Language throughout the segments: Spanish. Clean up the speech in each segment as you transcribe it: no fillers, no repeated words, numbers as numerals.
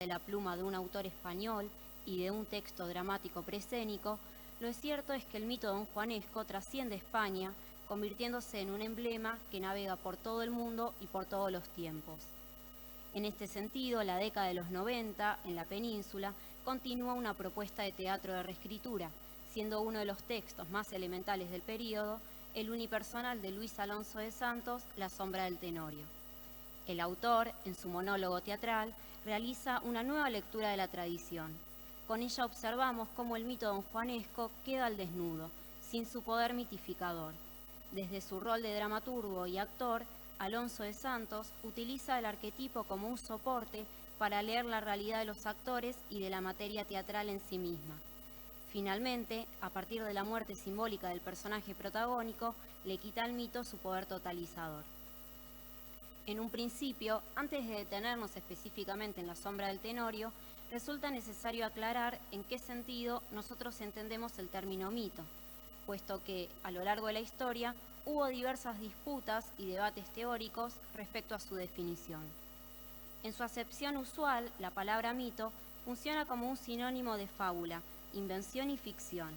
la pluma de un autor español y de un texto dramático preescénico, lo cierto es que el mito donjuanesco trasciende España, convirtiéndose en un emblema que navega por todo el mundo y por todos los tiempos. En este sentido, la década de los 90, en la península, continúa una propuesta de teatro de reescritura, siendo uno de los textos más elementales del período el unipersonal de Luis Alonso de Santos, La sombra del Tenorio. El autor, en su monólogo teatral, realiza una nueva lectura de la tradición. Con ella observamos cómo el mito donjuanesco queda al desnudo, sin su poder mitificador. Desde su rol de dramaturgo y actor, Alonso de Santos utiliza el arquetipo como un soporte para leer la realidad de los actores y de la materia teatral en sí misma. Finalmente, a partir de la muerte simbólica del personaje protagónico, le quita al mito su poder totalizador. En un principio, antes de detenernos específicamente en La sombra del Tenorio, resulta necesario aclarar en qué sentido nosotros entendemos el término mito, puesto que, a lo largo de la historia, hubo diversas disputas y debates teóricos respecto a su definición. En su acepción usual, la palabra mito funciona como un sinónimo de fábula, invención y ficción.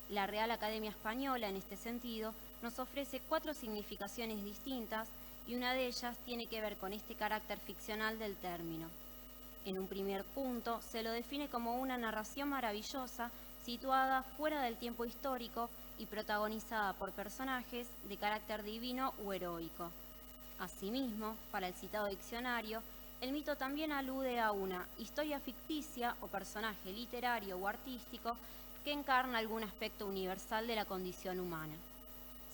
La Real Academia Española, en este sentido, nos ofrece 4 significaciones distintas y una de ellas tiene que ver con este carácter ficcional del término. En un primer punto, se lo define como una narración maravillosa situada fuera del tiempo histórico y protagonizada por personajes de carácter divino u heroico. Asimismo, para el citado diccionario, el mito también alude a una historia ficticia o personaje literario o artístico que encarna algún aspecto universal de la condición humana.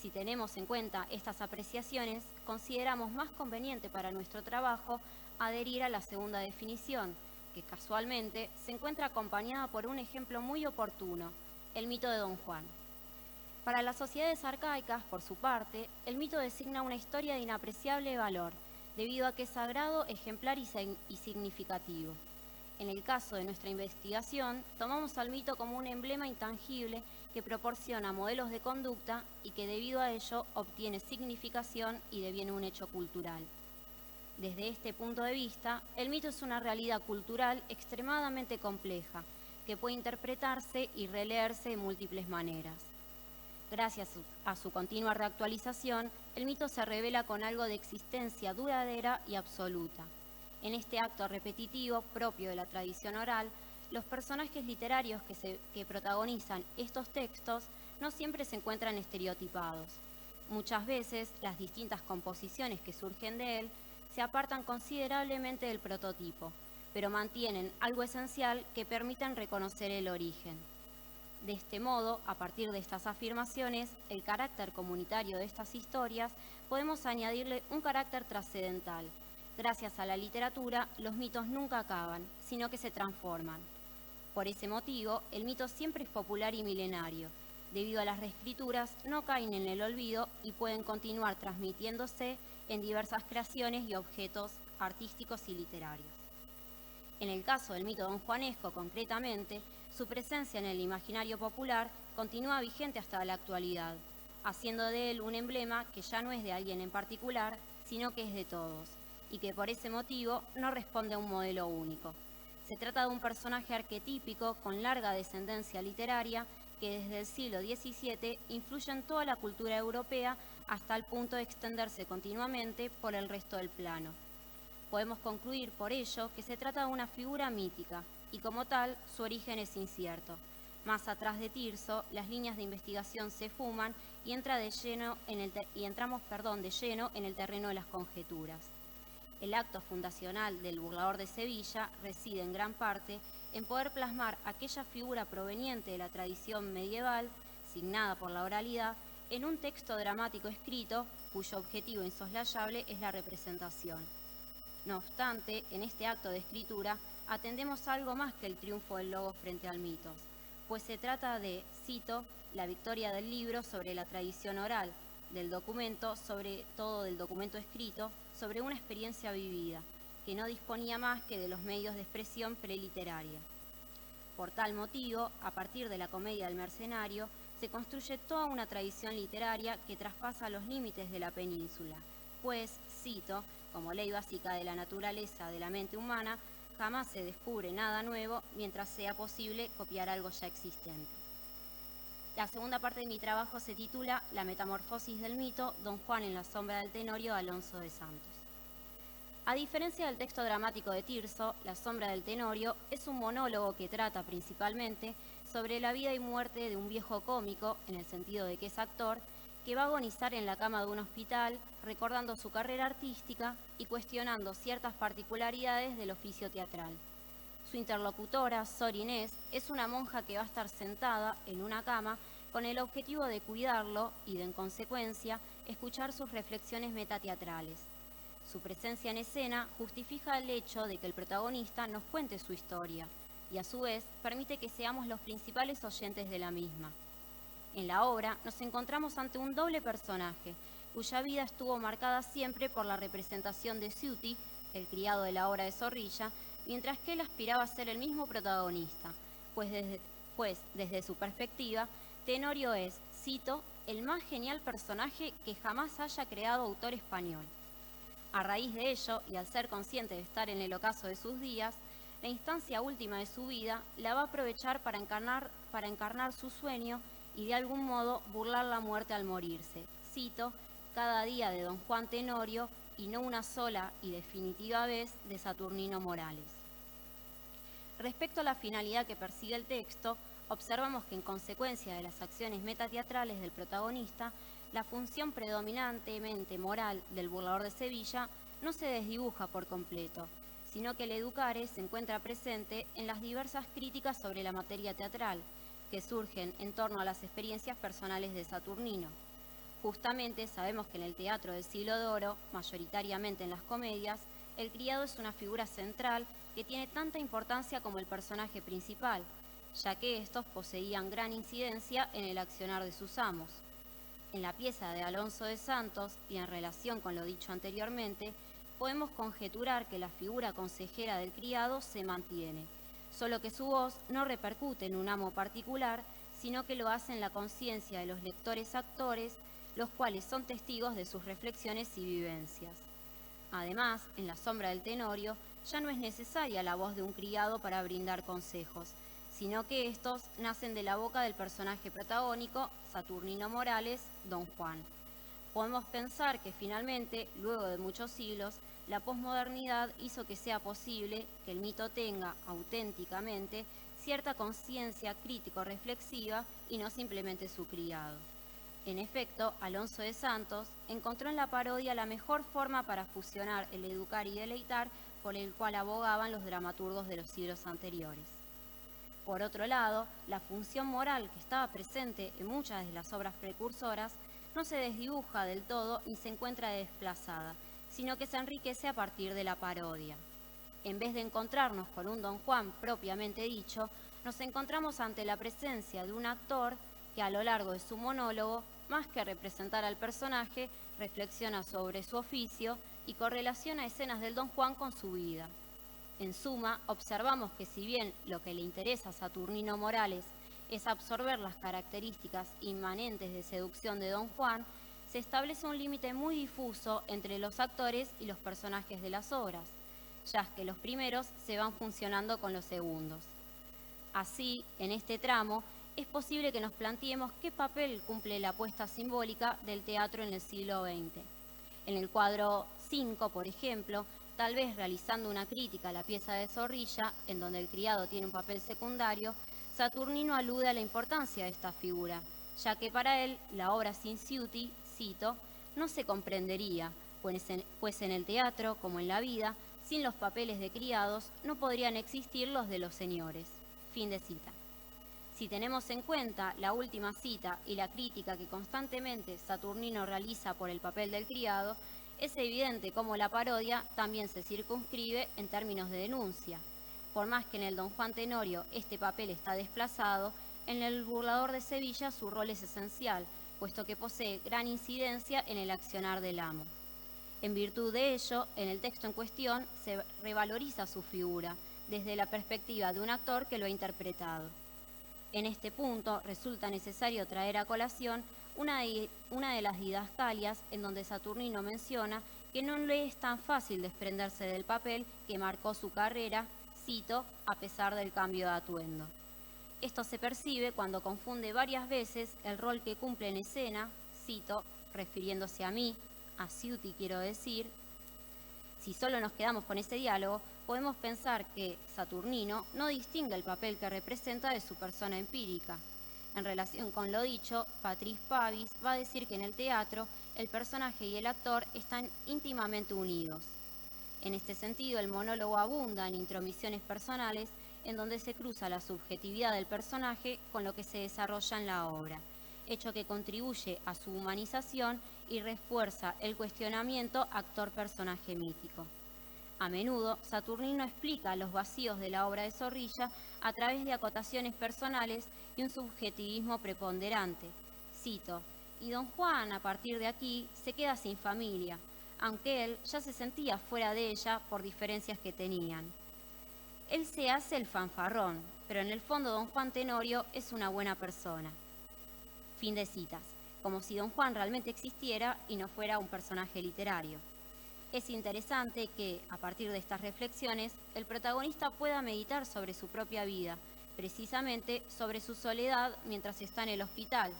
Si tenemos en cuenta estas apreciaciones, consideramos más conveniente para nuestro trabajo adherir a la segunda definición, que casualmente se encuentra acompañada por un ejemplo muy oportuno, el mito de Don Juan. Para las sociedades arcaicas, por su parte, el mito designa una historia de inapreciable valor, debido a que es sagrado, ejemplar y significativo. En el caso de nuestra investigación, tomamos al mito como un emblema intangible que proporciona modelos de conducta y que debido a ello obtiene significación y deviene un hecho cultural. Desde este punto de vista, el mito es una realidad cultural extremadamente compleja, que puede interpretarse y releerse de múltiples maneras. Gracias a su continua reactualización, el mito se revela con algo de existencia duradera y absoluta. En este acto repetitivo propio de la tradición oral, los personajes literarios que protagonizan estos textos no siempre se encuentran estereotipados. Muchas veces, las distintas composiciones que surgen de él se apartan considerablemente del prototipo, pero mantienen algo esencial que permitan reconocer el origen. De este modo, a partir de estas afirmaciones, el carácter comunitario de estas historias, podemos añadirle un carácter trascendental. Gracias a la literatura, los mitos nunca acaban, sino que se transforman. Por ese motivo, el mito siempre es popular y milenario. Debido a las reescrituras, no caen en el olvido y pueden continuar transmitiéndose en diversas creaciones y objetos artísticos y literarios. En el caso del mito donjuanesco, concretamente, su presencia en el imaginario popular continúa vigente hasta la actualidad, haciendo de él un emblema que ya no es de alguien en particular, sino que es de todos, y que por ese motivo no responde a un modelo único. Se trata de un personaje arquetípico con larga descendencia literaria que desde el siglo XVII influye en toda la cultura europea hasta el punto de extenderse continuamente por el resto del plano. Podemos concluir por ello que se trata de una figura mítica y como tal su origen es incierto. Más atrás de Tirso, las líneas de investigación se fuman y entramos de lleno en el terreno de las conjeturas. El acto fundacional del burlador de Sevilla reside en gran parte en poder plasmar aquella figura proveniente de la tradición medieval, signada por la oralidad, en un texto dramático escrito cuyo objetivo insoslayable es la representación. No obstante, en este acto de escritura atendemos a algo más que el triunfo del logos frente al mitos, pues se trata de, cito, la victoria del libro sobre la tradición oral, del documento, sobre todo del documento escrito, sobre una experiencia vivida, que no disponía más que de los medios de expresión preliteraria. Por tal motivo, a partir de la comedia del mercenario, se construye toda una tradición literaria que traspasa los límites de la península, pues, cito, como ley básica de la naturaleza de la mente humana, jamás se descubre nada nuevo mientras sea posible copiar algo ya existente. La segunda parte de mi trabajo se titula La metamorfosis del mito, Don Juan en la sombra del Tenorio, de Alonso de Santos. A diferencia del texto dramático de Tirso, La sombra del Tenorio es un monólogo que trata principalmente sobre la vida y muerte de un viejo cómico, en el sentido de que es actor, que va a agonizar en la cama de un hospital, recordando su carrera artística y cuestionando ciertas particularidades del oficio teatral. Su interlocutora, Sor Inés, es una monja que va a estar sentada en una cama con el objetivo de cuidarlo y de, en consecuencia, escuchar sus reflexiones metateatrales. Su presencia en escena justifica el hecho de que el protagonista nos cuente su historia y, a su vez, permite que seamos los principales oyentes de la misma. En la obra nos encontramos ante un doble personaje, cuya vida estuvo marcada siempre por la representación de Ciuti, el criado de la obra de Zorrilla, mientras que él aspiraba a ser el mismo protagonista, pues desde su perspectiva, Tenorio es, cito, el más genial personaje que jamás haya creado autor español. A raíz de ello, y al ser consciente de estar en el ocaso de sus días, la instancia última de su vida la va a aprovechar para encarnar su sueño y de algún modo burlar la muerte al morirse. Cito, cada día de Don Juan Tenorio y no una sola y definitiva vez de Saturnino Morales. Respecto a la finalidad que persigue el texto, observamos que en consecuencia de las acciones metateatrales del protagonista, la función predominantemente moral del burlador de Sevilla no se desdibuja por completo, sino que el educare se encuentra presente en las diversas críticas sobre la materia teatral, que surgen en torno a las experiencias personales de Saturnino. Justamente sabemos que en el teatro del siglo de oro, mayoritariamente en las comedias, el criado es una figura central que tiene tanta importancia como el personaje principal, ya que estos poseían gran incidencia en el accionar de sus amos. En la pieza de Alonso de Santos, y en relación con lo dicho anteriormente, podemos conjeturar que la figura consejera del criado se mantiene, solo que su voz no repercute en un amo particular, sino que lo hace en la conciencia de los lectores actores, los cuales son testigos de sus reflexiones y vivencias. Además, en La sombra del Tenorio, ya no es necesaria la voz de un criado para brindar consejos, sino que estos nacen de la boca del personaje protagónico, Saturnino Morales, Don Juan. Podemos pensar que finalmente, luego de muchos siglos, la posmodernidad hizo que sea posible que el mito tenga, auténticamente, cierta conciencia crítico-reflexiva y no simplemente su criado. En efecto, Alonso de Santos encontró en la parodia la mejor forma para fusionar el educar y deleitar por el cual abogaban los dramaturgos de los siglos anteriores. Por otro lado, la función moral que estaba presente en muchas de las obras precursoras no se desdibuja del todo ni se encuentra desplazada, sino que se enriquece a partir de la parodia. En vez de encontrarnos con un Don Juan propiamente dicho, nos encontramos ante la presencia de un actor que a lo largo de su monólogo, más que representar al personaje, reflexiona sobre su oficio y correlaciona escenas del Don Juan con su vida. En suma, observamos que si bien lo que le interesa a Saturnino Morales es absorber las características inmanentes de seducción de Don Juan, se establece un límite muy difuso entre los actores y los personajes de las obras, ya que los primeros se van funcionando con los segundos. Así, en este tramo, es posible que nos planteemos qué papel cumple la apuesta simbólica del teatro en el siglo XX. En el cuadro 5, por ejemplo, tal vez realizando una crítica a la pieza de Zorrilla, en donde el criado tiene un papel secundario, Saturnino alude a la importancia de esta figura, ya que para él la obra sin Ciuti, cito, no se comprendería, pues en el teatro, como en la vida, sin los papeles de criados no podrían existir los de los señores. Fin de cita. Si tenemos en cuenta la última cita y la crítica que constantemente Saturnino realiza por el papel del criado, es evidente cómo la parodia también se circunscribe en términos de denuncia. Por más que en el Don Juan Tenorio este papel está desplazado, en el burlador de Sevilla su rol es esencial, puesto que posee gran incidencia en el accionar del amo. En virtud de ello, en el texto en cuestión se revaloriza su figura, desde la perspectiva de un actor que lo ha interpretado. En este punto resulta necesario traer a colación una de las didascalias en donde Saturnino menciona que no le es tan fácil desprenderse del papel que marcó su carrera, cito, a pesar del cambio de atuendo. Esto se percibe cuando confunde varias veces el rol que cumple en escena, cito, refiriéndose a mí, a Ciuti quiero decir. Si solo nos quedamos con ese diálogo, podemos pensar que Saturnino no distingue el papel que representa de su persona empírica. En relación con lo dicho, Patrice Pavis va a decir que en el teatro el personaje y el actor están íntimamente unidos. En este sentido, el monólogo abunda en intromisiones personales en donde se cruza la subjetividad del personaje con lo que se desarrolla en la obra, hecho que contribuye a su humanización y refuerza el cuestionamiento actor-personaje mítico. A menudo, Saturnino explica los vacíos de la obra de Zorrilla a través de acotaciones personales y un subjetivismo preponderante. Cito, y don Juan, a partir de aquí, se queda sin familia, aunque él ya se sentía fuera de ella por diferencias que tenían. Él se hace el fanfarrón, pero en el fondo don Juan Tenorio es una buena persona. Fin de citas, como si don Juan realmente existiera y no fuera un personaje literario. Es interesante que, a partir de estas reflexiones, el protagonista pueda meditar sobre su propia vida, precisamente sobre su soledad mientras está en el hospital.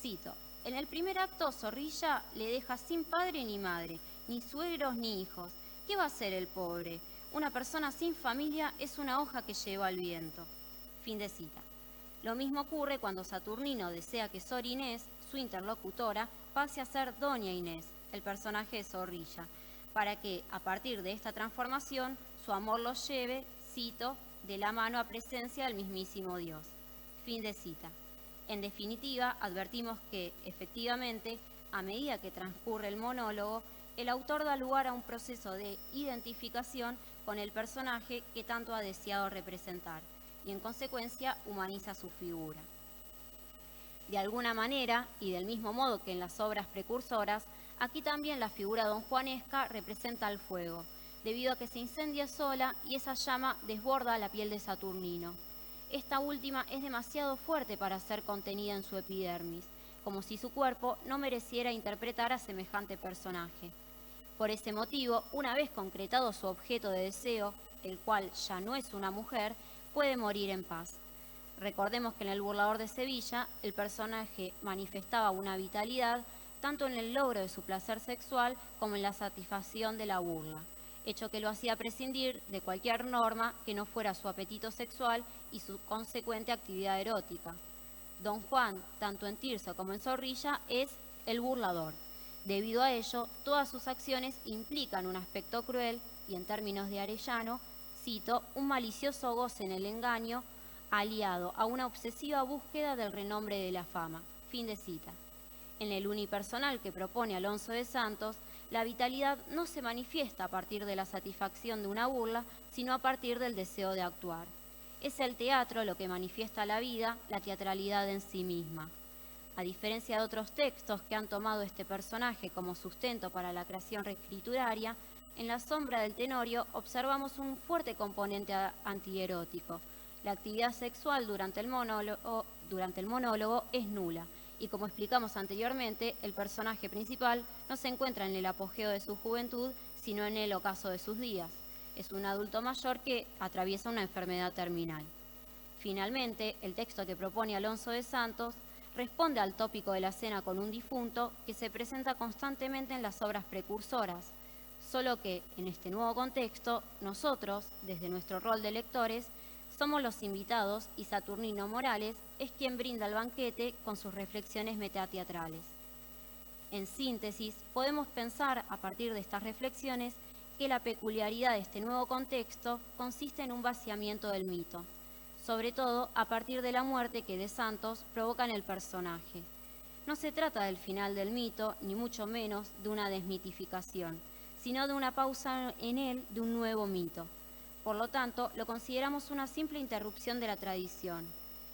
Cito, en el primer acto Zorrilla le deja sin padre ni madre, ni suegros ni hijos. ¿Qué va a hacer el pobre? Una persona sin familia es una hoja que lleva al viento. Fin de cita. Lo mismo ocurre cuando Saturnino desea que Sor Inés, su interlocutora, pase a ser Doña Inés, el personaje de Zorrilla, para que, a partir de esta transformación, su amor los lleve, cito, de la mano a presencia del mismísimo Dios. Fin de cita. En definitiva, advertimos que, efectivamente, a medida que transcurre el monólogo, el autor da lugar a un proceso de identificación con el personaje que tanto ha deseado representar y, en consecuencia, humaniza su figura. De alguna manera, y del mismo modo que en las obras precursoras, aquí también la figura donjuanesca representa el fuego, debido a que se incendia sola y esa llama desborda la piel de Saturnino. Esta última es demasiado fuerte para ser contenida en su epidermis, como si su cuerpo no mereciera interpretar a semejante personaje. Por ese motivo, una vez concretado su objeto de deseo, el cual ya no es una mujer, puede morir en paz. Recordemos que en El burlador de Sevilla, el personaje manifestaba una vitalidad tanto en el logro de su placer sexual como en la satisfacción de la burla, hecho que lo hacía prescindir de cualquier norma que no fuera su apetito sexual y su consecuente actividad erótica. Don Juan, tanto en Tirso como en Zorrilla, es el burlador. Debido a ello, todas sus acciones implican un aspecto cruel y, en términos de Arellano, cito, un malicioso goce en el engaño aliado a una obsesiva búsqueda del renombre de la fama. Fin de cita. En el unipersonal que propone Alonso de Santos, la vitalidad no se manifiesta a partir de la satisfacción de una burla, sino a partir del deseo de actuar. Es el teatro lo que manifiesta la vida, la teatralidad en sí misma. A diferencia de otros textos que han tomado este personaje como sustento para la creación reescrituraria, en La sombra del Tenorio observamos un fuerte componente antierótico. La actividad sexual durante el monólogo es nula, y como explicamos anteriormente, el personaje principal no se encuentra en el apogeo de su juventud, sino en el ocaso de sus días. Es un adulto mayor que atraviesa una enfermedad terminal. Finalmente, el texto que propone Alonso de Santos responde al tópico de la cena con un difunto que se presenta constantemente en las obras precursoras, solo que, en este nuevo contexto, nosotros, desde nuestro rol de lectores, somos los invitados y Saturnino Morales es quien brinda el banquete con sus reflexiones metateatrales. En síntesis, podemos pensar, a partir de estas reflexiones, que la peculiaridad de este nuevo contexto consiste en un vaciamiento del mito, sobre todo a partir de la muerte que de Santos provoca en el personaje. No se trata del final del mito, ni mucho menos de una desmitificación, sino de una pausa en él de un nuevo mito. Por lo tanto, lo consideramos una simple interrupción de la tradición.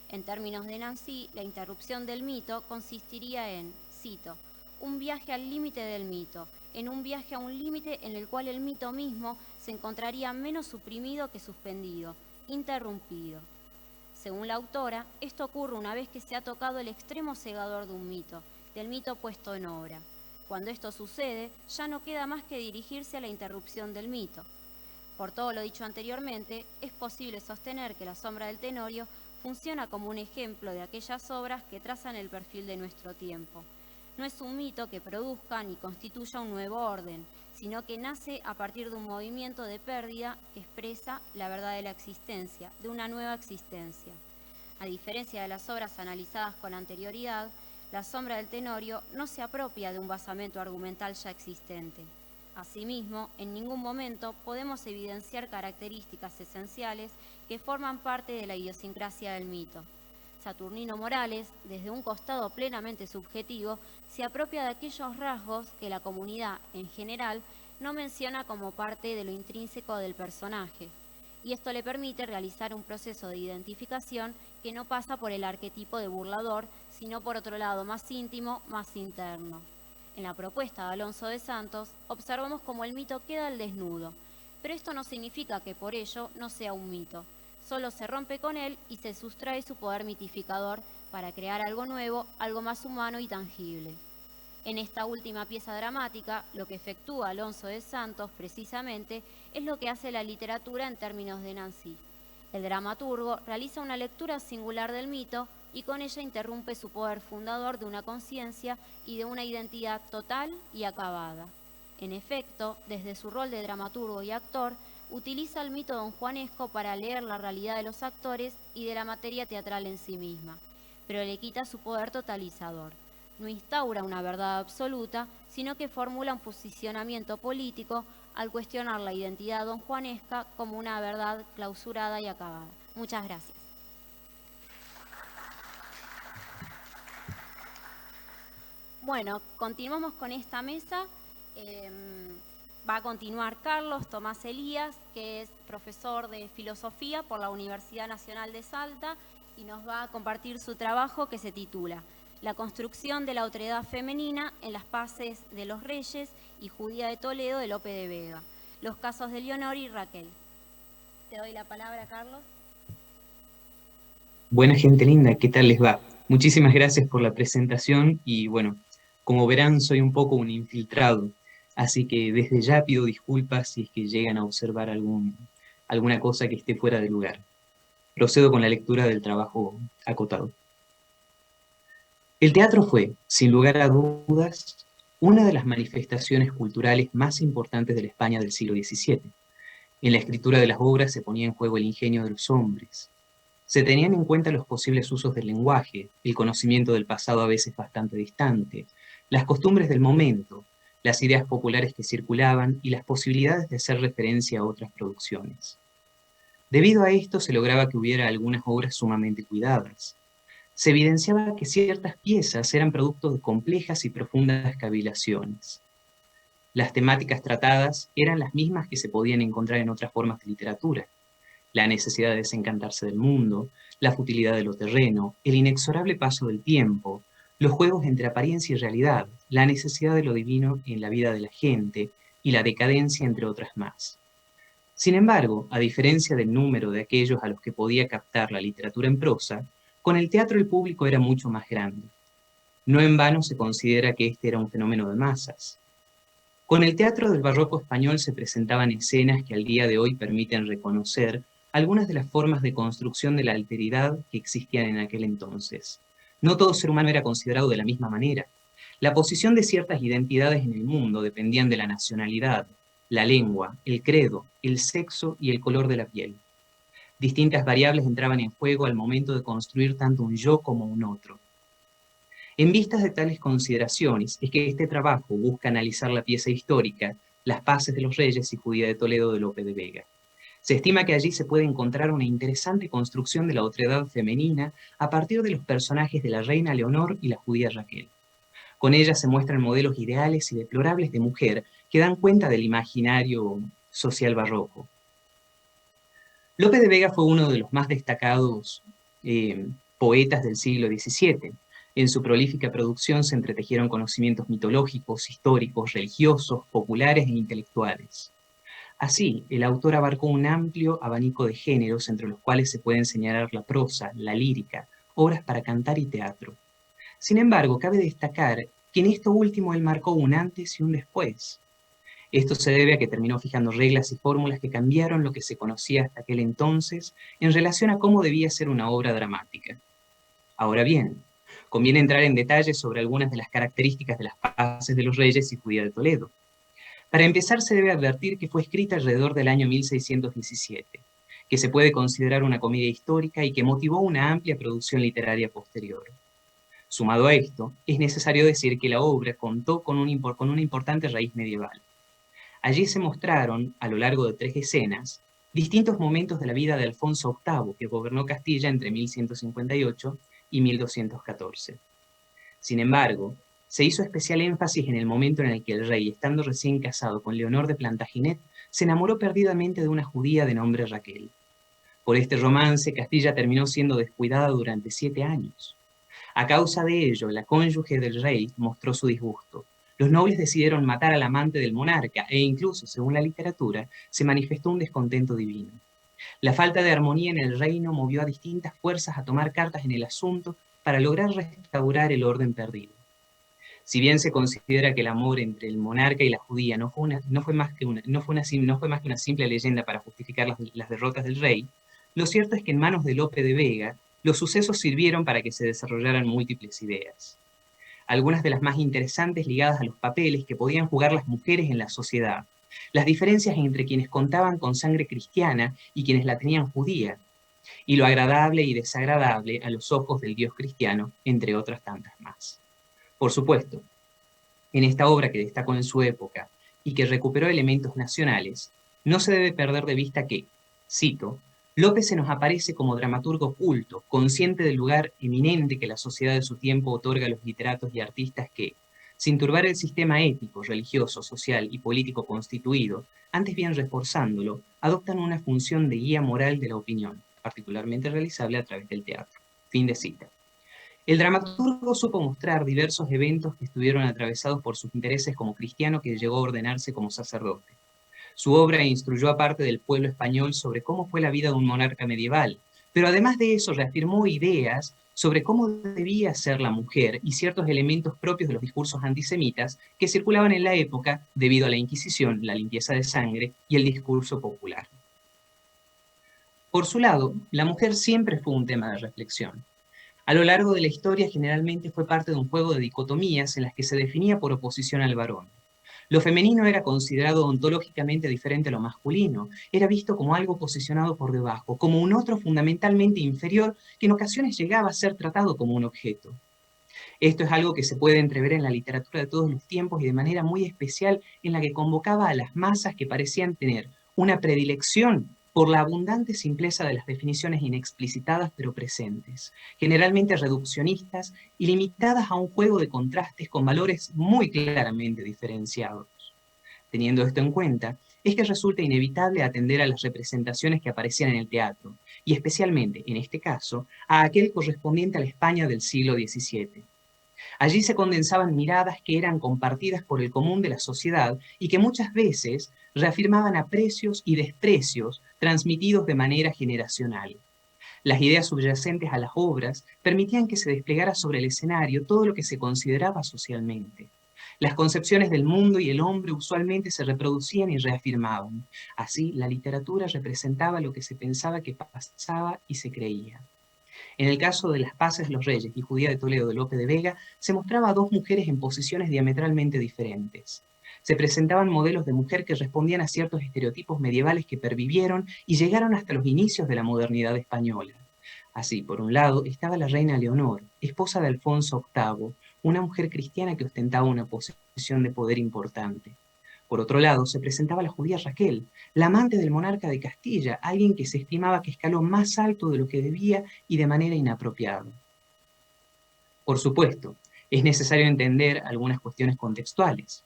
En términos de Nancy, la interrupción del mito consistiría en, cito, un viaje al límite del mito, en un viaje a un límite en el cual el mito mismo se encontraría menos suprimido que suspendido, interrumpido. Según la autora, esto ocurre una vez que se ha tocado el extremo cegador de un mito, del mito puesto en obra. Cuando esto sucede, ya no queda más que dirigirse a la interrupción del mito. Por todo lo dicho anteriormente, es posible sostener que La sombra del Tenorio funciona como un ejemplo de aquellas obras que trazan el perfil de nuestro tiempo. No es un mito que produzca ni constituya un nuevo orden, sino que nace a partir de un movimiento de pérdida que expresa la verdad de la existencia, de una nueva existencia. A diferencia de las obras analizadas con anterioridad, La sombra del Tenorio no se apropia de un basamento argumental ya existente. Asimismo, en ningún momento podemos evidenciar características esenciales que forman parte de la idiosincrasia del mito. Saturnino Morales, desde un costado plenamente subjetivo, se apropia de aquellos rasgos que la comunidad en general no menciona como parte de lo intrínseco del personaje, y esto le permite realizar un proceso de identificación que no pasa por el arquetipo de burlador, sino por otro lado más íntimo, más interno. En la propuesta de Alonso de Santos, observamos cómo el mito queda al desnudo, pero esto no significa que por ello no sea un mito. Solo se rompe con él y se sustrae su poder mitificador para crear algo nuevo, algo más humano y tangible. En esta última pieza dramática, lo que efectúa Alonso de Santos precisamente es lo que hace la literatura en términos de Nancy. El dramaturgo realiza una lectura singular del mito y con ella interrumpe su poder fundador de una conciencia y de una identidad total y acabada. En efecto, desde su rol de dramaturgo y actor, utiliza el mito donjuanesco para leer la realidad de los actores y de la materia teatral en sí misma, pero le quita su poder totalizador. No instaura una verdad absoluta, sino que formula un posicionamiento político al cuestionar la identidad donjuanesca como una verdad clausurada y acabada. Muchas gracias. Bueno, continuamos con esta mesa. Va a continuar Carlos Tomás Elías, que es profesor de filosofía por la Universidad Nacional de Salta, y nos va a compartir su trabajo que se titula La construcción de la otredad femenina en las paces de los Reyes y Judía de Toledo de Lope de Vega, los casos de Leonor y Raquel. Te doy la palabra, Carlos. Buena gente linda, ¿qué tal les va? Muchísimas gracias por la presentación y bueno, como verán soy un poco un infiltrado, así que desde ya pido disculpas si es que llegan a observar alguna cosa que esté fuera de lugar. Procedo con la lectura del trabajo acotado. El teatro fue, sin lugar a dudas, una de las manifestaciones culturales más importantes de la España del siglo XVII. En la escritura de las obras se ponía en juego el ingenio de los hombres. Se tenían en cuenta los posibles usos del lenguaje, el conocimiento del pasado a veces bastante distante, las costumbres del momento, las ideas populares que circulaban y las posibilidades de hacer referencia a otras producciones. Debido a esto se lograba que hubiera algunas obras sumamente cuidadas. Se evidenciaba que ciertas piezas eran producto de complejas y profundas cavilaciones. Las temáticas tratadas eran las mismas que se podían encontrar en otras formas de literatura: la necesidad de desencantarse del mundo, la futilidad de lo terreno, el inexorable paso del tiempo, los juegos entre apariencia y realidad, la necesidad de lo divino en la vida de la gente y la decadencia, entre otras más. Sin embargo, a diferencia del número de aquellos a los que podía captar la literatura en prosa, con el teatro el público era mucho más grande. No en vano se considera que este era un fenómeno de masas. Con el teatro del barroco español se presentaban escenas que al día de hoy permiten reconocer algunas de las formas de construcción de la alteridad que existían en aquel entonces. No todo ser humano era considerado de la misma manera. La posición de ciertas identidades en el mundo dependían de la nacionalidad, la lengua, el credo, el sexo y el color de la piel. Distintas variables entraban en juego al momento de construir tanto un yo como un otro. En vistas de tales consideraciones es que este trabajo busca analizar la pieza histórica Las paces de los Reyes y Judía de Toledo de Lope de Vega. Se estima que allí se puede encontrar una interesante construcción de la otredad femenina a partir de los personajes de la reina Leonor y la judía Raquel. Con ella se muestran modelos ideales y deplorables de mujer que dan cuenta del imaginario social barroco. Lope de Vega fue uno de los más destacados poetas del siglo XVII. En su prolífica producción se entretejieron conocimientos mitológicos, históricos, religiosos, populares e intelectuales. Así, el autor abarcó un amplio abanico de géneros entre los cuales se pueden señalar la prosa, la lírica, obras para cantar y teatro. Sin embargo, cabe destacar que en esto último él marcó un antes y un después. Esto se debe a que terminó fijando reglas y fórmulas que cambiaron lo que se conocía hasta aquel entonces en relación a cómo debía ser una obra dramática. Ahora bien, conviene entrar en detalle sobre algunas de las características de las Paces de los Reyes y Judía de Toledo. Para empezar, se debe advertir que fue escrita alrededor del año 1617, que se puede considerar una comedia histórica y que motivó una amplia producción literaria posterior. Sumado a esto, es necesario decir que la obra contó con una importante raíz medieval. Allí se mostraron, a lo largo de 3 escenas, distintos momentos de la vida de Alfonso VIII, que gobernó Castilla entre 1158 y 1214. Sin embargo, se hizo especial énfasis en el momento en el que el rey, estando recién casado con Leonor de Plantagenet, se enamoró perdidamente de una judía de nombre Raquel. Por este romance, Castilla terminó siendo descuidada durante 7 años. A causa de ello, la cónyuge del rey mostró su disgusto. Los nobles decidieron matar al amante del monarca e incluso, según la literatura, se manifestó un descontento divino. La falta de armonía en el reino movió a distintas fuerzas a tomar cartas en el asunto para lograr restaurar el orden perdido. Si bien se considera que el amor entre el monarca y la judía no fue más que una simple leyenda para justificar las derrotas del rey, lo cierto es que en manos de Lope de Vega, los sucesos sirvieron para que se desarrollaran múltiples ideas. Algunas de las más interesantes ligadas a los papeles que podían jugar las mujeres en la sociedad, las diferencias entre quienes contaban con sangre cristiana y quienes la tenían judía, y lo agradable y desagradable a los ojos del Dios cristiano, entre otras tantas más. Por supuesto, en esta obra que destacó en su época y que recuperó elementos nacionales, no se debe perder de vista que, cito, López se nos aparece como dramaturgo culto, consciente del lugar eminente que la sociedad de su tiempo otorga a los literatos y artistas que, sin turbar el sistema ético, religioso, social y político constituido, antes bien reforzándolo, adoptan una función de guía moral de la opinión, particularmente realizable a través del teatro. Fin de cita. El dramaturgo supo mostrar diversos eventos que estuvieron atravesados por sus intereses como cristiano que llegó a ordenarse como sacerdote. Su obra instruyó a parte del pueblo español sobre cómo fue la vida de un monarca medieval, pero además de eso reafirmó ideas sobre cómo debía ser la mujer y ciertos elementos propios de los discursos antisemitas que circulaban en la época debido a la Inquisición, la limpieza de sangre y el discurso popular. Por su lado, la mujer siempre fue un tema de reflexión. A lo largo de la historia generalmente fue parte de un juego de dicotomías en las que se definía por oposición al varón. Lo femenino era considerado ontológicamente diferente a lo masculino, era visto como algo posicionado por debajo, como un otro fundamentalmente inferior que en ocasiones llegaba a ser tratado como un objeto. Esto es algo que se puede entrever en la literatura de todos los tiempos y de manera muy especial en la que convocaba a las masas que parecían tener una predilección por la abundante simpleza de las definiciones inexplicitadas pero presentes, generalmente reduccionistas y limitadas a un juego de contrastes con valores muy claramente diferenciados. Teniendo esto en cuenta, es que resulta inevitable atender a las representaciones que aparecían en el teatro, y especialmente, en este caso, a aquel correspondiente a la España del siglo XVII. Allí se condensaban miradas que eran compartidas por el común de la sociedad y que muchas veces reafirmaban aprecios y desprecios transmitidos de manera generacional. Las ideas subyacentes a las obras permitían que se desplegara sobre el escenario todo lo que se consideraba socialmente. Las concepciones del mundo y el hombre usualmente se reproducían y reafirmaban. Así, la literatura representaba lo que se pensaba que pasaba y se creía. En el caso de las Paces de los Reyes y Judía de Toledo de Lope de Vega, se mostraba a dos mujeres en posiciones diametralmente diferentes. Se presentaban modelos de mujer que respondían a ciertos estereotipos medievales que pervivieron y llegaron hasta los inicios de la modernidad española. Así, por un lado, estaba la reina Leonor, esposa de Alfonso VIII, una mujer cristiana que ostentaba una posición de poder importante. Por otro lado, se presentaba la judía Raquel, la amante del monarca de Castilla, alguien que se estimaba que escaló más alto de lo que debía y de manera inapropiada. Por supuesto, es necesario entender algunas cuestiones contextuales.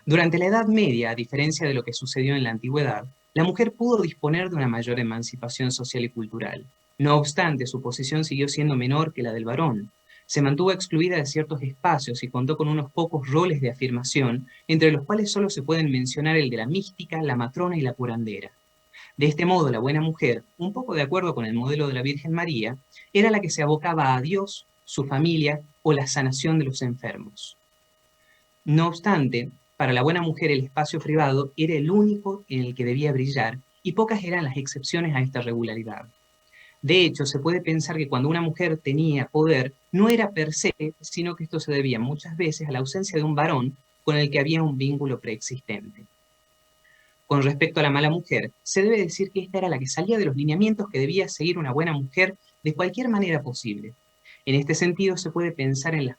Durante la Edad Media, a diferencia de lo que sucedió en la Antigüedad, la mujer pudo disponer de una mayor emancipación social y cultural. No obstante, su posición siguió siendo menor que la del varón. Se mantuvo excluida de ciertos espacios y contó con unos pocos roles de afirmación, entre los cuales solo se pueden mencionar el de la mística, la matrona y la curandera. De este modo, la buena mujer, un poco de acuerdo con el modelo de la Virgen María, era la que se abocaba a Dios, su familia o la sanación de los enfermos. No obstante, Para la buena mujer el espacio privado era el único en el que debía brillar y pocas eran las excepciones a esta regularidad. De hecho, se puede pensar que cuando una mujer tenía poder, no era per se, sino que esto se debía muchas veces a la ausencia de un varón con el que había un vínculo preexistente. Con respecto a la mala mujer, se debe decir que esta era la que salía de los lineamientos que debía seguir una buena mujer de cualquier manera posible. En este sentido, se puede pensar en las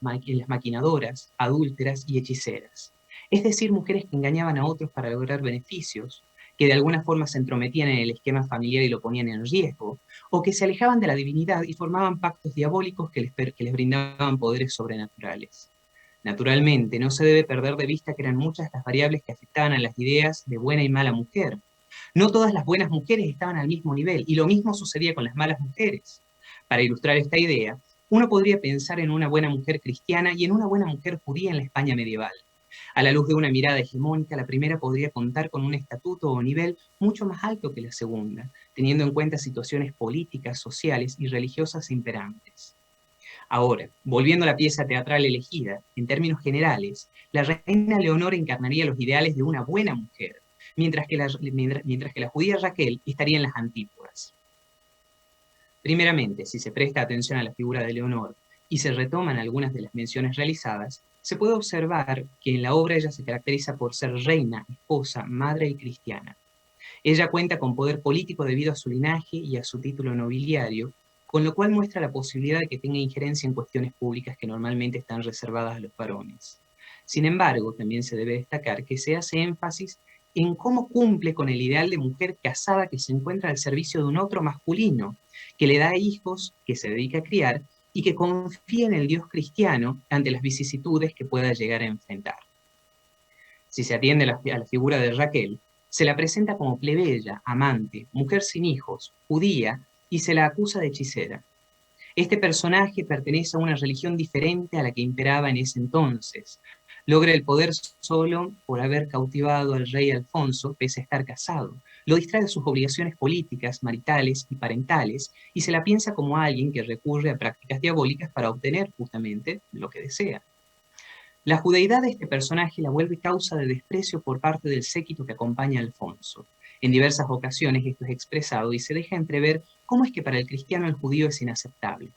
maquinadoras, adúlteras y hechiceras, es decir, mujeres que engañaban a otros para lograr beneficios, que de alguna forma se entrometían en el esquema familiar y lo ponían en riesgo, o que se alejaban de la divinidad y formaban pactos diabólicos que les brindaban poderes sobrenaturales. Naturalmente, no se debe perder de vista que eran muchas las variables que afectaban a las ideas de buena y mala mujer. No todas las buenas mujeres estaban al mismo nivel, y lo mismo sucedía con las malas mujeres. Para ilustrar esta idea, uno podría pensar en una buena mujer cristiana y en una buena mujer judía en la España medieval. A la luz de una mirada hegemónica, la primera podría contar con un estatuto o nivel mucho más alto que la segunda, teniendo en cuenta situaciones políticas, sociales y religiosas imperantes. Ahora, volviendo a la pieza teatral elegida, en términos generales, la reina Leonor encarnaría los ideales de una buena mujer, mientras que la judía Raquel estaría en las antípodas. Primeramente, si se presta atención a la figura de Leonor y se retoman algunas de las menciones realizadas, se puede observar que en la obra ella se caracteriza por ser reina, esposa, madre y cristiana. Ella cuenta con poder político debido a su linaje y a su título nobiliario, con lo cual muestra la posibilidad de que tenga injerencia en cuestiones públicas que normalmente están reservadas a los varones. Sin embargo, también se debe destacar que se hace énfasis en cómo cumple con el ideal de mujer casada que se encuentra al servicio de un otro masculino, que le da hijos, que se dedica a criar y que confía en el Dios cristiano ante las vicisitudes que pueda llegar a enfrentar. Si se atiende a la figura de Raquel, se la presenta como plebeya, amante, mujer sin hijos, judía, y se la acusa de hechicera. Este personaje pertenece a una religión diferente a la que imperaba en ese entonces. Logra el poder solo por haber cautivado al rey Alfonso, pese a estar casado. Lo distrae de sus obligaciones políticas, maritales y parentales, y se la piensa como alguien que recurre a prácticas diabólicas para obtener justamente lo que desea. La judeidad de este personaje la vuelve causa de desprecio por parte del séquito que acompaña a Alfonso. En diversas ocasiones esto es expresado y se deja entrever cómo es que para el cristiano el judío es inaceptable.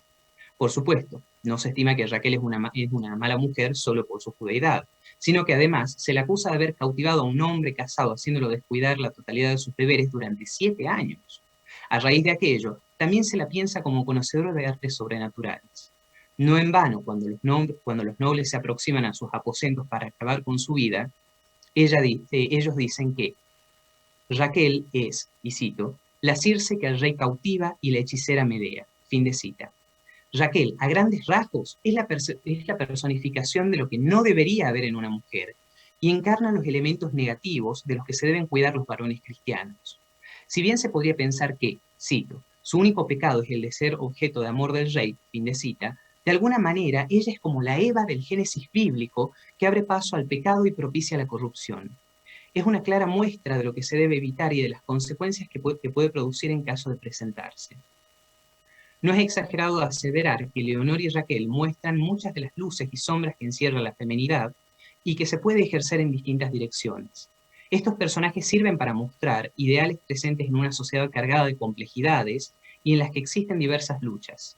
Por supuesto, no se estima que Raquel es una mala mujer solo por su judeidad, sino que además se le acusa de haber cautivado a un hombre casado haciéndolo descuidar la totalidad de sus deberes durante 7 años. A raíz de aquello, también se la piensa como conocedora de artes sobrenaturales. No en vano, cuando los nobles se aproximan a sus aposentos para acabar con su vida, ellos dicen que Raquel es, y cito, la Circe que al rey cautiva y la hechicera Medea. Fin de cita. Raquel, a grandes rasgos, es la personificación de lo que no debería haber en una mujer, y encarna los elementos negativos de los que se deben cuidar los varones cristianos. Si bien se podría pensar que, cito, su único pecado es el de ser objeto de amor del rey, fin de cita, de alguna manera ella es como la Eva del Génesis bíblico que abre paso al pecado y propicia la corrupción. Es una clara muestra de lo que se debe evitar y de las consecuencias que puede producir en caso de presentarse. No es exagerado aseverar que Leonor y Raquel muestran muchas de las luces y sombras que encierra la feminidad y que se puede ejercer en distintas direcciones. Estos personajes sirven para mostrar ideales presentes en una sociedad cargada de complejidades y en las que existen diversas luchas.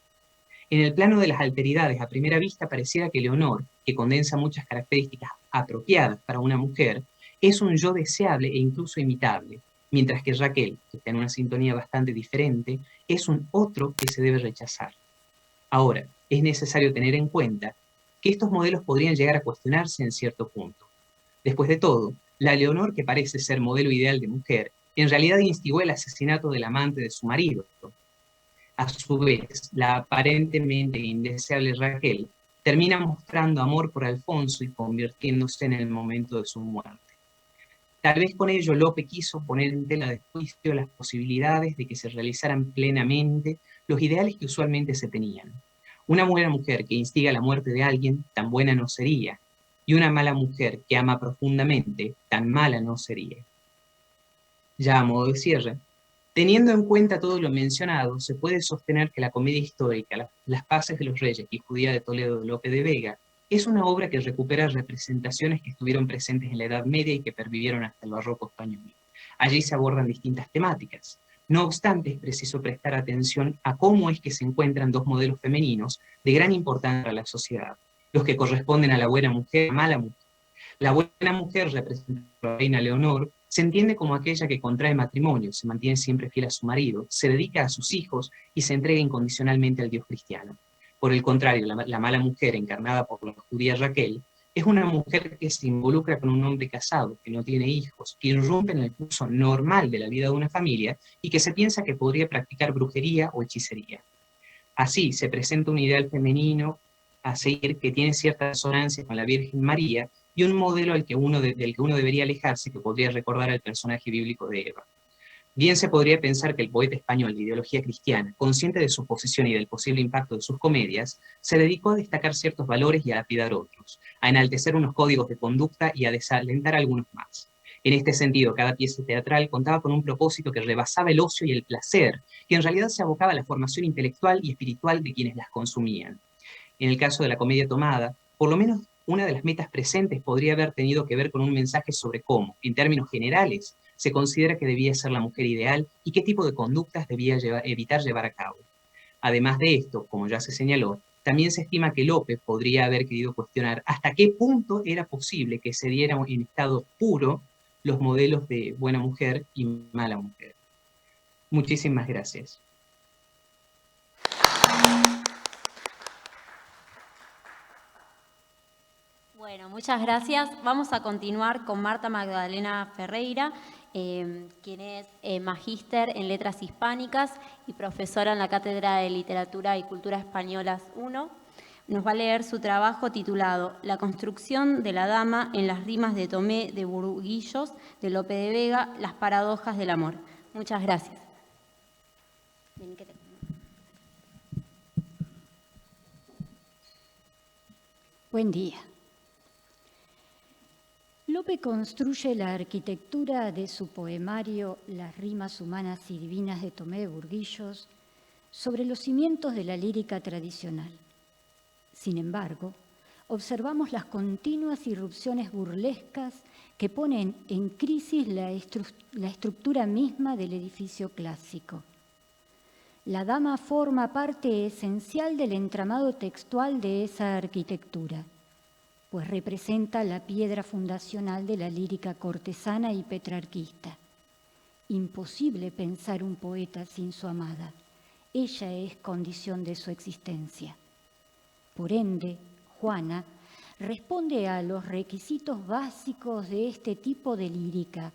En el plano de las alteridades, a primera vista pareciera que Leonor, que condensa muchas características apropiadas para una mujer, es un yo deseable e incluso imitable, mientras que Raquel, que está en una sintonía bastante diferente, es un otro que se debe rechazar. Ahora, es necesario tener en cuenta que estos modelos podrían llegar a cuestionarse en cierto punto. Después de todo, la Leonor que parece ser modelo ideal de mujer, en realidad instigó el asesinato del amante de su marido. A su vez, la aparentemente indeseable Raquel termina mostrando amor por Alfonso y convirtiéndose en el momento de su muerte. Tal vez con ello Lope quiso poner en tela de juicio las posibilidades de que se realizaran plenamente los ideales que usualmente se tenían. Una buena mujer que instiga la muerte de alguien, tan buena no sería, y una mala mujer que ama profundamente, tan mala no sería. Ya a modo de cierre, teniendo en cuenta todo lo mencionado, se puede sostener que la comedia histórica, Las Paces de los Reyes y Judía de Toledo de Lope de Vega, Es una obra que recupera representaciones que estuvieron presentes en la Edad Media y que pervivieron hasta el barroco español. Allí se abordan distintas temáticas. No obstante, es preciso prestar atención a cómo es que se encuentran dos modelos femeninos de gran importancia para la sociedad, los que corresponden a la buena mujer y la mala mujer. La buena mujer, representada por la reina Leonor, se entiende como aquella que contrae matrimonio, se mantiene siempre fiel a su marido, se dedica a sus hijos y se entrega incondicionalmente al Dios cristiano. Por el contrario, la mala mujer, encarnada por la judía Raquel, es una mujer que se involucra con un hombre casado, que no tiene hijos, que irrumpe en el curso normal de la vida de una familia y que se piensa que podría practicar brujería o hechicería. Así se presenta un ideal femenino a seguir que tiene cierta resonancia con la Virgen María y un modelo del que uno debería alejarse, que podría recordar al personaje bíblico de Eva. Bien se podría pensar que el poeta español de ideología cristiana, consciente de su posición y del posible impacto de sus comedias, se dedicó a destacar ciertos valores y a lapidar otros, a enaltecer unos códigos de conducta y a desalentar algunos más. En este sentido, cada pieza teatral contaba con un propósito que rebasaba el ocio y el placer, que en realidad se abocaba a la formación intelectual y espiritual de quienes las consumían. En el caso de la comedia tomada, por lo menos una de las metas presentes podría haber tenido que ver con un mensaje sobre cómo, en términos generales, se considera que debía ser la mujer ideal y qué tipo de conductas debía evitar llevar a cabo. Además de esto, como ya se señaló, también se estima que Lope podría haber querido cuestionar hasta qué punto era posible que se dieran en estado puro los modelos de buena mujer y mala mujer. Muchísimas gracias. Bueno, muchas gracias. Vamos a continuar con Marta Magdalena Ferreira, quien es magíster en Letras Hispánicas y profesora en la Cátedra de Literatura y Cultura Españolas I. Nos va a leer su trabajo titulado La construcción de la dama en las rimas de Tomé de Burguillos, de Lope de Vega, las paradojas del amor. Muchas gracias. Buen día. Lope construye la arquitectura de su poemario Las rimas humanas y divinas de Tomé de Burguillos sobre los cimientos de la lírica tradicional. Sin embargo, observamos las continuas irrupciones burlescas que ponen en crisis la estructura misma del edificio clásico. La dama forma parte esencial del entramado textual de esa arquitectura, pues representa la piedra fundacional de la lírica cortesana y petrarquista. Imposible pensar un poeta sin su amada. Ella es condición de su existencia. Por ende, Juana responde a los requisitos básicos de este tipo de lírica,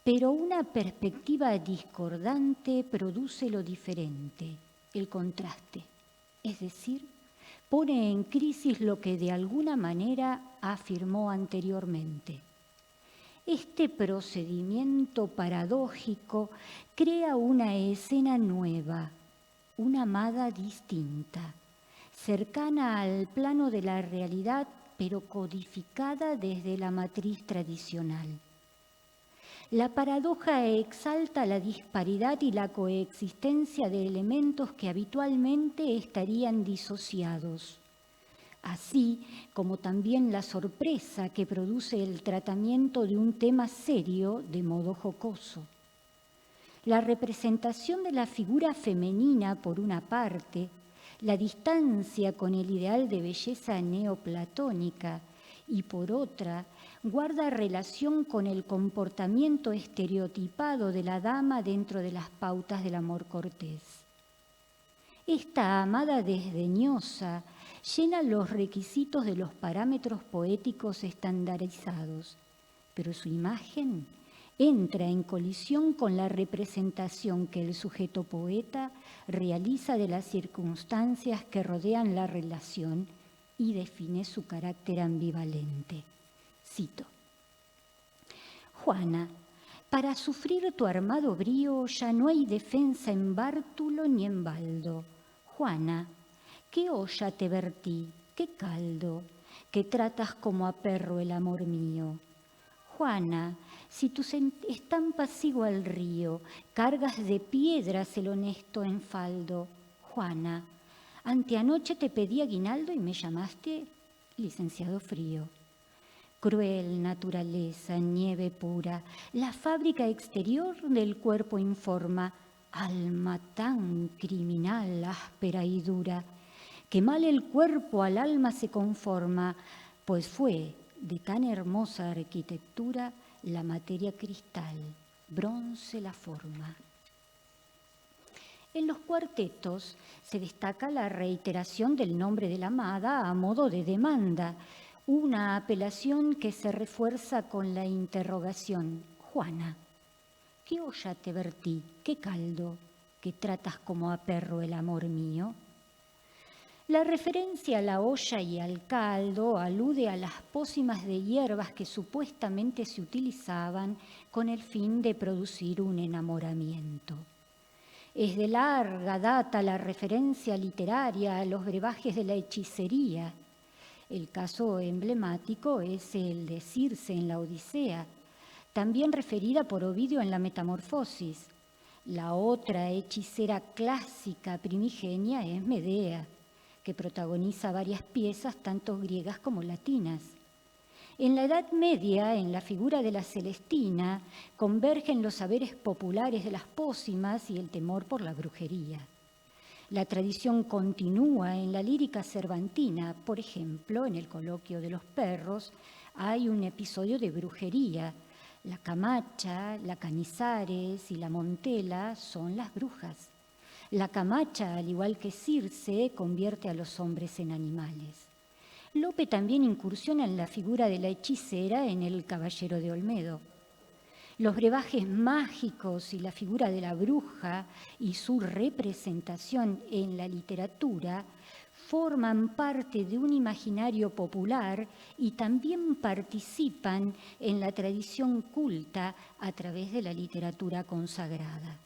pero una perspectiva discordante produce lo diferente, el contraste, es decir, pone en crisis lo que de alguna manera afirmó anteriormente. Este procedimiento paradójico crea una escena nueva, una amada distinta, cercana al plano de la realidad, pero codificada desde la matriz tradicional. La paradoja exalta la disparidad y la coexistencia de elementos que habitualmente estarían disociados, así como también la sorpresa que produce el tratamiento de un tema serio de modo jocoso. La representación de la figura femenina, por una parte, la distancia con el ideal de belleza neoplatónica y, por otra, guarda relación con el comportamiento estereotipado de la dama dentro de las pautas del amor cortés. Esta amada desdeñosa llena los requisitos de los parámetros poéticos estandarizados, pero su imagen entra en colisión con la representación que el sujeto poeta realiza de las circunstancias que rodean la relación y define su carácter ambivalente. Cito: Juana, para sufrir tu armado brío ya no hay defensa en bártulo ni en baldo. Juana, ¿qué olla te vertí? ¿Qué caldo? Que tratas como a perro el amor mío. Juana, si tus estampas sigo al río, cargas de piedras el honesto enfaldo. Juana, anteanoche te pedí aguinaldo y me llamaste. licenciado Frío. Cruel naturaleza, nieve pura, la fábrica exterior del cuerpo informa, alma tan criminal, áspera y dura, que mal el cuerpo al alma se conforma, pues fue de tan hermosa arquitectura la materia cristal, bronce la forma. En los cuartetos se destaca la reiteración del nombre de la amada a modo de demanda, una apelación que se refuerza con la interrogación: Juana, ¿qué olla te vertí, qué caldo, que tratas como a perro el amor mío? La referencia a la olla y al caldo alude a las pócimas de hierbas que supuestamente se utilizaban con el fin de producir un enamoramiento. Es de larga data la referencia literaria a los brebajes de la hechicería. El caso emblemático es el de Circe en la Odisea, también referida por Ovidio en la Metamorfosis. La otra hechicera clásica primigenia es Medea, que protagoniza varias piezas, tanto griegas como latinas. En la Edad Media, en la figura de la Celestina, convergen los saberes populares de las pócimas y el temor por la brujería. La tradición continúa en la lírica cervantina. Por ejemplo, en el Coloquio de los Perros hay un episodio de brujería. La Camacha, la Canizares y la Montela son las brujas. La Camacha, al igual que Circe, convierte a los hombres en animales. Lope también incursiona en la figura de la hechicera en El Caballero de Olmedo. Los brebajes mágicos y la figura de la bruja y su representación en la literatura forman parte de un imaginario popular y también participan en la tradición culta a través de la literatura consagrada.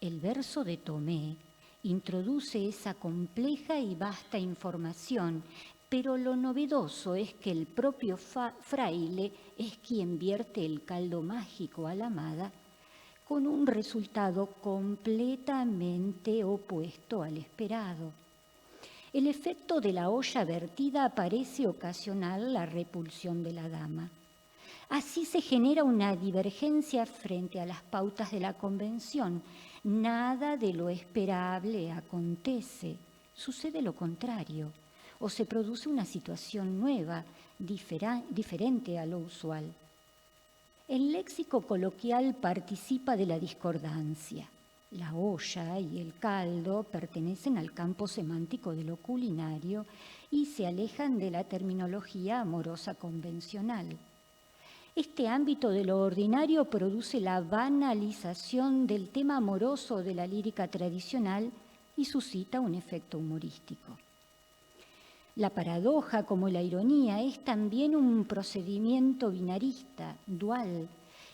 El verso de Tomé introduce esa compleja y vasta información, pero lo novedoso es que el propio fraile es quien vierte el caldo mágico a la amada, con un resultado completamente opuesto al esperado. El efecto de la olla vertida parece ocasionar la repulsión de la dama. Así se genera una divergencia frente a las pautas de la convención. Nada de lo esperable acontece, sucede lo contrario, o se produce una situación nueva, diferente a lo usual. El léxico coloquial participa de la discordancia. La olla y el caldo pertenecen al campo semántico de lo culinario y se alejan de la terminología amorosa convencional. Este ámbito de lo ordinario produce la banalización del tema amoroso de la lírica tradicional y suscita un efecto humorístico. La paradoja, como la ironía, es también un procedimiento binarista, dual,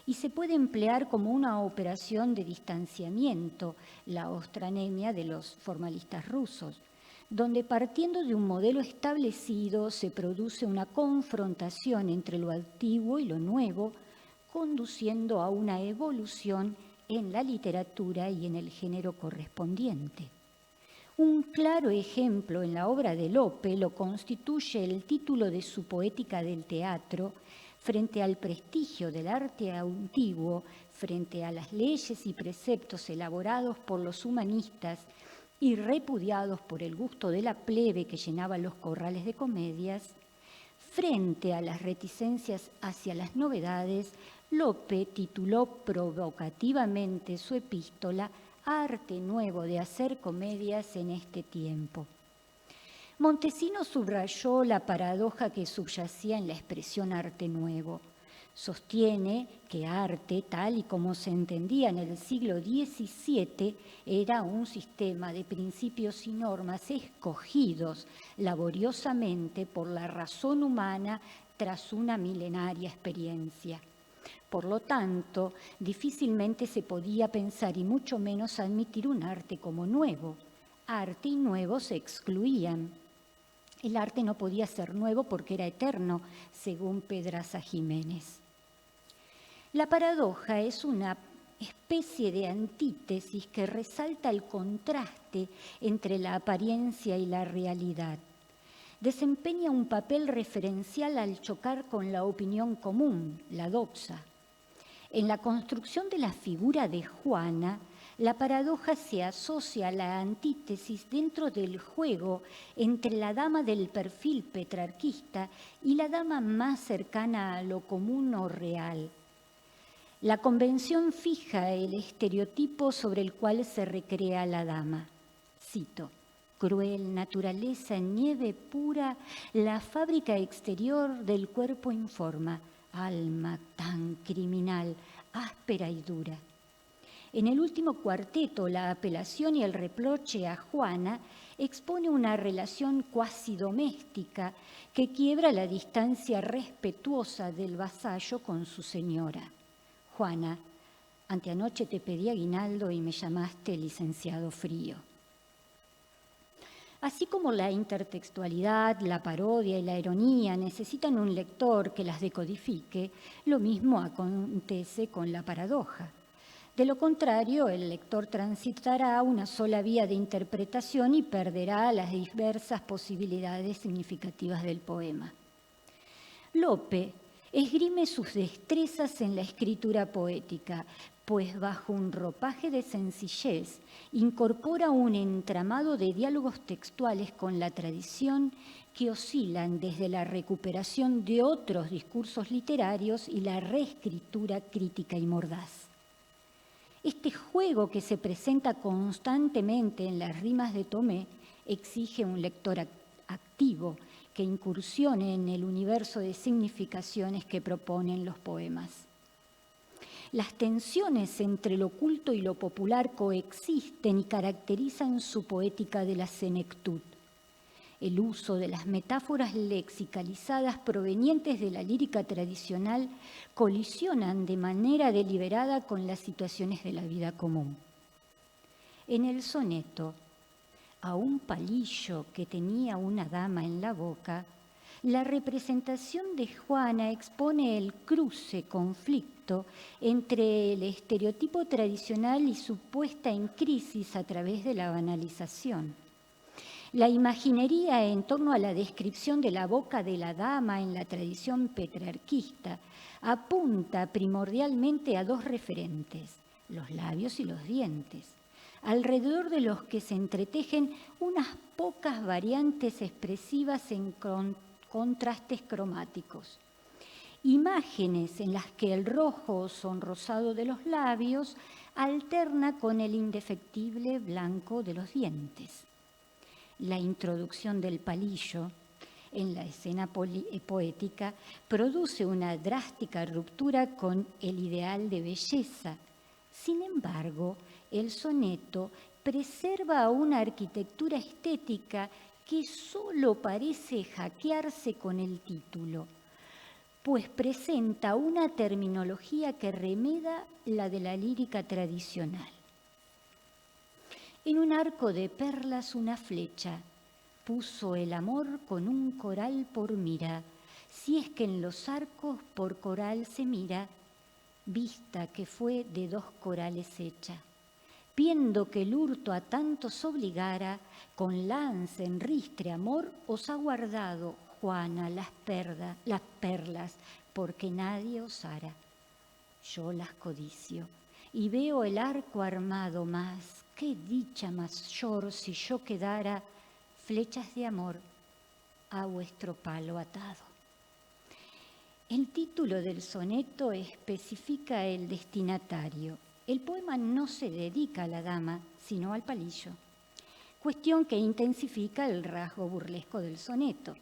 y se puede emplear como una operación de distanciamiento, la ostranemia de los formalistas rusos, donde partiendo de un modelo establecido se produce una confrontación entre lo antiguo y lo nuevo, conduciendo a una evolución en la literatura y en el género correspondiente. Un claro ejemplo en la obra de Lope lo constituye el título de su Poética del Teatro, frente al prestigio del arte antiguo, frente a las leyes y preceptos elaborados por los humanistas y repudiados por el gusto de la plebe que llenaba los corrales de comedias, frente a las reticencias hacia las novedades, Lope tituló provocativamente su epístola Arte nuevo de hacer comedias en este tiempo. Montesino subrayó la paradoja que subyacía en la expresión arte nuevo. Sostiene que arte, tal y como se entendía en el siglo XVII, era un sistema de principios y normas escogidos laboriosamente por la razón humana tras una milenaria experiencia. Por lo tanto, difícilmente se podía pensar y mucho menos admitir un arte como nuevo. Arte y nuevo se excluían. El arte no podía ser nuevo porque era eterno, según Pedraza Jiménez. La paradoja es una especie de antítesis que resalta el contraste entre la apariencia y la realidad. desempeña un papel referencial al chocar con la opinión común, la doxa. En la construcción de la figura de Juana, la paradoja se asocia a la antítesis dentro del juego entre la dama del perfil petrarquista y la dama más cercana a lo común o real. La convención fija el estereotipo sobre el cual se recrea la dama. Cito: cruel naturaleza en nieve pura, la fábrica exterior del cuerpo informa, alma tan criminal, áspera y dura. En el último cuarteto, la apelación y el reproche a Juana expone una relación cuasi doméstica que quiebra la distancia respetuosa del vasallo con su señora. Juana, anteanoche te pedí aguinaldo y me llamaste licenciado frío. Así como la intertextualidad, la parodia y la ironía necesitan un lector que las decodifique, lo mismo acontece con la paradoja. De lo contrario, el lector transitará una sola vía de interpretación y perderá las diversas posibilidades significativas del poema. Lope esgrime sus destrezas en la escritura poética, pues bajo un ropaje de sencillez incorpora un entramado de diálogos textuales con la tradición que oscilan desde la recuperación de otros discursos literarios y la reescritura crítica y mordaz. Este juego que se presenta constantemente en las rimas de Tomé exige un lector activo que incursione en el universo de significaciones que proponen los poemas. Las tensiones entre lo culto y lo popular coexisten y caracterizan su poética de la senectud. El uso de las metáforas lexicalizadas provenientes de la lírica tradicional colisionan de manera deliberada con las situaciones de la vida común. En el soneto, a un palillo que tenía una dama en la boca, la representación de Juana expone el conflicto entre el estereotipo tradicional y su puesta en crisis a través de la banalización. La imaginería en torno a la descripción de la boca de la dama en la tradición petrarquista apunta primordialmente a dos referentes, los labios y los dientes, alrededor de los que se entretejen unas pocas variantes expresivas en contrastes cromáticos. Imágenes en las que el rojo o sonrosado de los labios alterna con el indefectible blanco de los dientes. La introducción del palillo en la escena poética produce una drástica ruptura con el ideal de belleza. Sin embargo, el soneto preserva una arquitectura estética que solo parece hackearse con el título, pues presenta una terminología que remeda la de la lírica tradicional. En un arco de perlas una flecha, puso el amor con un coral por mira, si es que en los arcos por coral se mira, vista que fue de 2 corales hecha. Viendo que el hurto a tantos obligara, con lanza en ristre amor os ha guardado, Juana, las perlas, porque nadie osara. Yo las codicio, y veo el arco armado más, qué dicha mayor si yo quedara, flechas de amor a vuestro palo atado. El título del soneto especifica el destinatario. El poema no se dedica a la dama, sino al palillo, cuestión que intensifica el rasgo burlesco del soneto.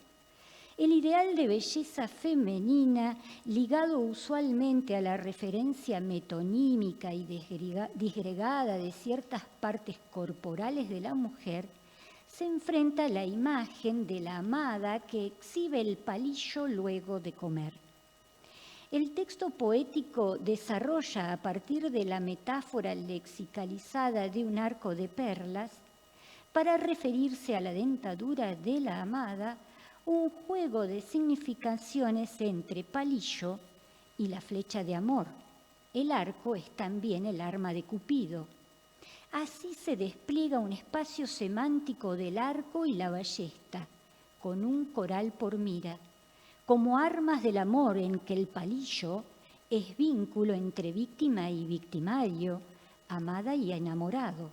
El ideal de belleza femenina, ligado usualmente a la referencia metonímica y disgregada de ciertas partes corporales de la mujer, se enfrenta a la imagen de la amada que exhibe el palillo luego de comer. El texto poético desarrolla, a partir de la metáfora lexicalizada de un arco de perlas, para referirse a la dentadura de la amada, un juego de significaciones entre palillo y la flecha de amor. El arco es también el arma de Cupido. Así se despliega un espacio semántico del arco y la ballesta, con un coral por mira, como armas del amor en que el palillo es vínculo entre víctima y victimario, amada y enamorado.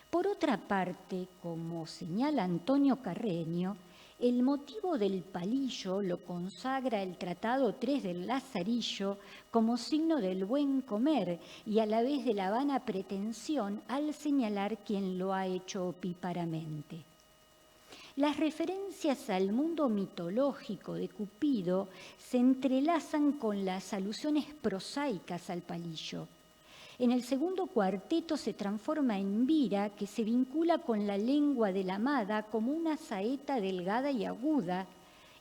Por otra parte, como señala Antonio Carreño, el motivo del palillo lo consagra el Tratado 3 del Lazarillo como signo del buen comer y a la vez de la vana pretensión al señalar quien lo ha hecho opíparamente. Las referencias al mundo mitológico de Cupido se entrelazan con las alusiones prosaicas al palillo. En el segundo cuarteto se transforma en vira, que se vincula con la lengua de la amada como una saeta delgada y aguda,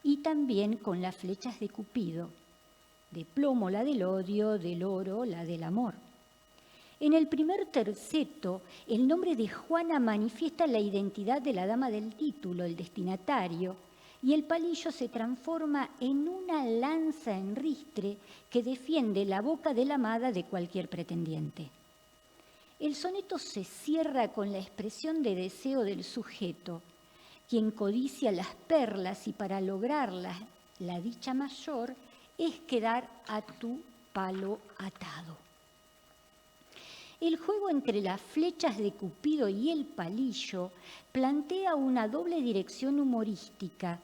y también con las flechas de Cupido, de plomo la del odio, del oro la del amor. En el primer terceto, el nombre de Juana manifiesta la identidad de la dama del título, el destinatario, y el palillo se transforma en una lanza en ristre que defiende la boca de la amada de cualquier pretendiente. El soneto se cierra con la expresión de deseo del sujeto, quien codicia las perlas y para lograrlas la dicha mayor es quedar a tu palo atado. El juego entre las flechas de Cupido y el palillo plantea una doble dirección humorística.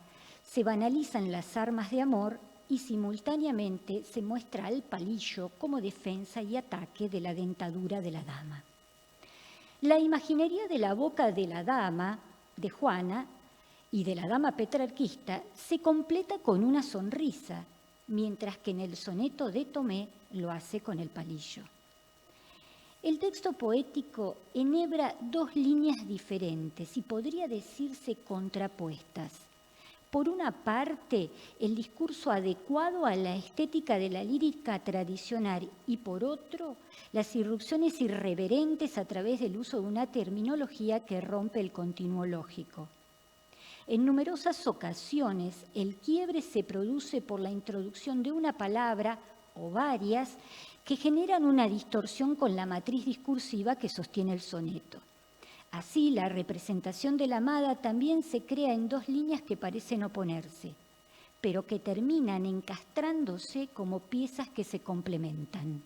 Se banalizan las armas de amor y simultáneamente se muestra al palillo como defensa y ataque de la dentadura de la dama. La imaginería de la boca de la dama, de Juana, y de la dama petrarquista se completa con una sonrisa, mientras que en el soneto de Tomé lo hace con el palillo. El texto poético enhebra dos líneas diferentes y podría decirse contrapuestas. Por una parte, el discurso adecuado a la estética de la lírica tradicional y por otro, las irrupciones irreverentes a través del uso de una terminología que rompe el continuo lógico. En numerosas ocasiones, el quiebre se produce por la introducción de una palabra o varias que generan una distorsión con la matriz discursiva que sostiene el soneto. Así, la representación de la amada también se crea en dos líneas que parecen oponerse, pero que terminan encastrándose como piezas que se complementan.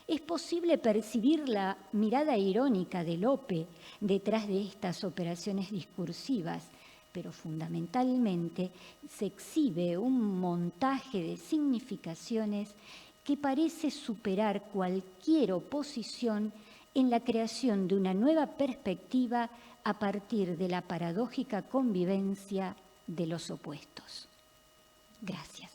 Es posible percibir la mirada irónica de Lope detrás de estas operaciones discursivas, pero fundamentalmente se exhibe un montaje de significaciones que parece superar cualquier oposición en la creación de una nueva perspectiva a partir de la paradójica convivencia de los opuestos. Gracias.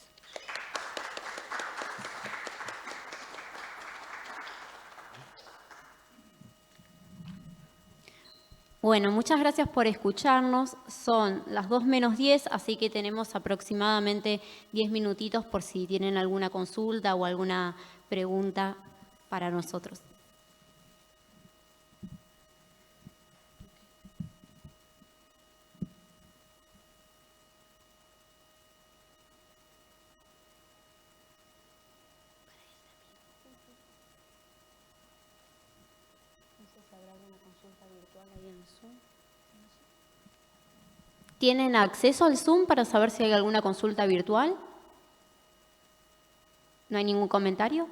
Bueno, muchas gracias por escucharnos. Son las 2:10, así que tenemos aproximadamente 10 minutitos por si tienen alguna consulta o alguna pregunta para nosotros. ¿Tienen acceso al Zoom para saber si hay alguna consulta virtual? ¿No hay ningún comentario?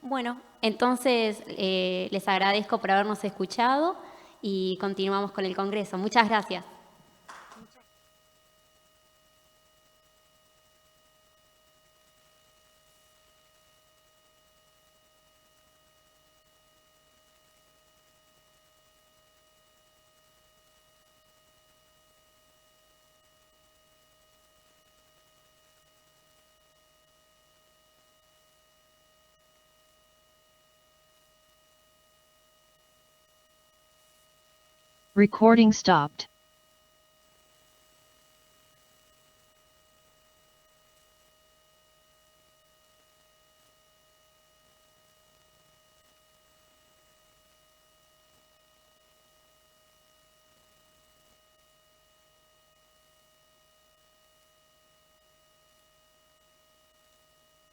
Bueno, entonces les agradezco por habernos escuchado y continuamos con el Congreso. Muchas gracias. Recording stopped.